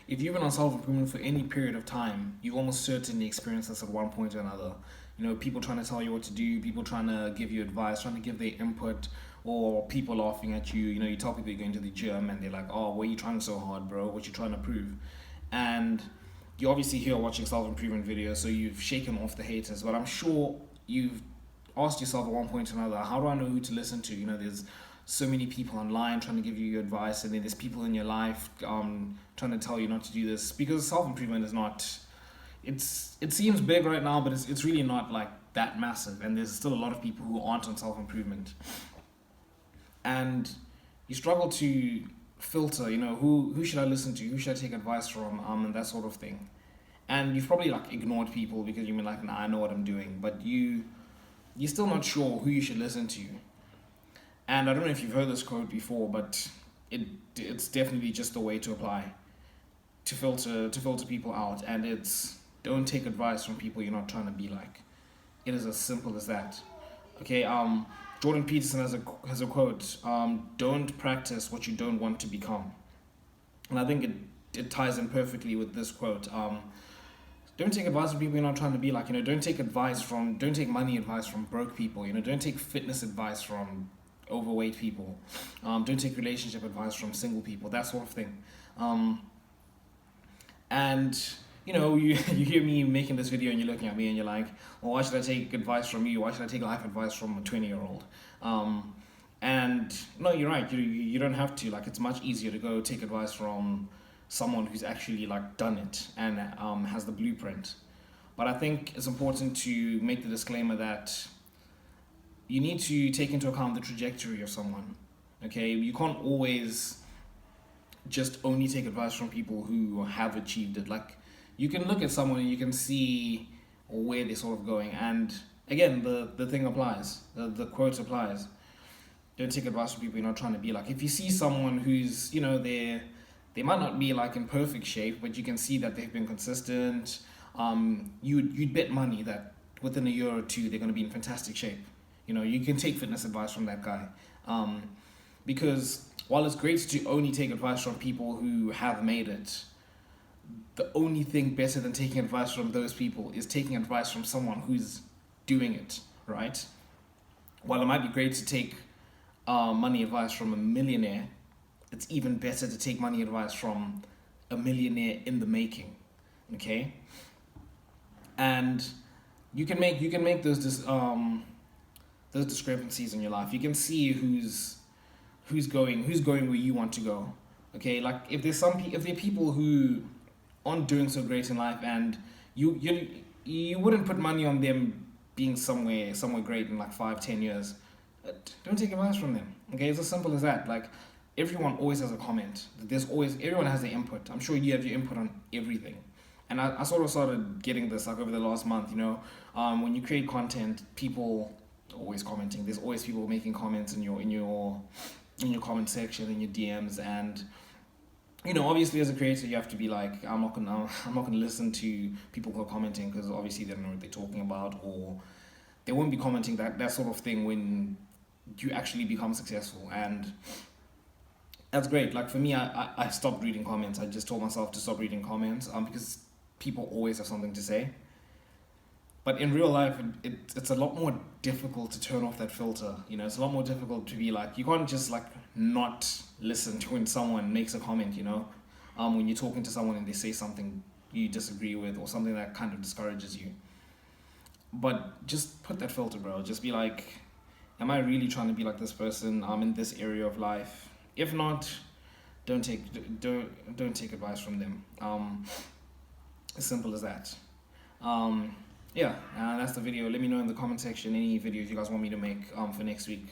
if you've been on self-improvement for any period of time, you've almost certainly experienced this at one point or another. You know, people trying to tell you what to do, people trying to give you advice, trying to give their input, or people laughing at you. You know, you tell people you're going to the gym and they're like, oh, why are you trying so hard, bro? What you trying to prove? And you obviously here watching self-improvement videos, so you've shaken off the haters, but I'm sure you've asked yourself at one point or another, how do I know who to listen to? You know, there's so many people online trying to give you advice, and then there's people in your life trying to tell you not to do this, because self-improvement is not, it seems big right now, but it's really not like that massive, and there's still a lot of people who aren't on self-improvement, and you struggle to filter, you know, who should I listen to, who should I take advice from, and that sort of thing. And you've probably like ignored people because you've been like, nah, I know what I'm doing, but you're still not sure who you should listen to. And I don't know if you've heard this quote before, but it's definitely just the way to apply to filter people out. And it's, don't take advice from people you're not trying to be like. It is as simple as that. Okay. Jordan Peterson has a quote. Don't practice what you don't want to become. And I think it ties in perfectly with this quote. Don't take advice from people you're not trying to be like. You know, don't take money advice from broke people. You know, don't take fitness advice from overweight people. Don't take relationship advice from single people. That sort of thing. And you know, you hear me making this video and you're looking at me and you're like, well, why should I take advice from you? Why should I take life advice from a 20-year-old? And no, you're right. You don't have to. Like, it's much easier to go take advice from someone who's actually like done it and has the blueprint. But I think it's important to make the disclaimer that you need to take into account the trajectory of someone. Okay, you can't always just only take advice from people who have achieved it. Like, you can look at someone and you can see where they're sort of going. And again, the thing applies. The quote applies. Don't take advice from people you're not trying to be like. If you see someone who's, you know, they might not be like in perfect shape, but you can see that they've been consistent. You'd bet money that within a year or two they're going to be in fantastic shape. You know, you can take fitness advice from that guy, because while it's great to only take advice from people who have made it, the only thing better than taking advice from those people is taking advice from someone who's doing it, right? While it might be great to take money advice from a millionaire, it's even better to take money advice from a millionaire in the making, okay? And you can make those discrepancies in your life. You can see who's going where you want to go. Okay, like if there are people who aren't doing so great in life, and you wouldn't put money on them being somewhere great in like 5-10 years, don't take advice from them. Okay, it's as simple as that. Like, everyone always has a comment. Everyone has their input. I'm sure you have your input on everything. And I sort of started getting this like over the last month. You know, when you create content, people are always commenting. There's always people making comments in your comment section, in your DMs. And you know, obviously as a creator, you have to be like, I'm not gonna listen to people who are commenting, because obviously they don't know what they're talking about, or they won't be commenting that sort of thing when you actually become successful. And that's great. Like, for me, I stopped reading comments. I just told myself to stop reading comments, because people always have something to say. But in real life, it's a lot more difficult to turn off that filter. You know, it's a lot more difficult to be like, you can't just like not listen to when someone makes a comment, you know, when you're talking to someone and they say something you disagree with, or something that kind of discourages you. But just put that filter, bro. Just be like, am I really trying to be like this person? I'm in this area of life. If not, don't take advice from them. As simple as that. Yeah, that's the video. Let me know in the comment section any videos you guys want me to make for next week.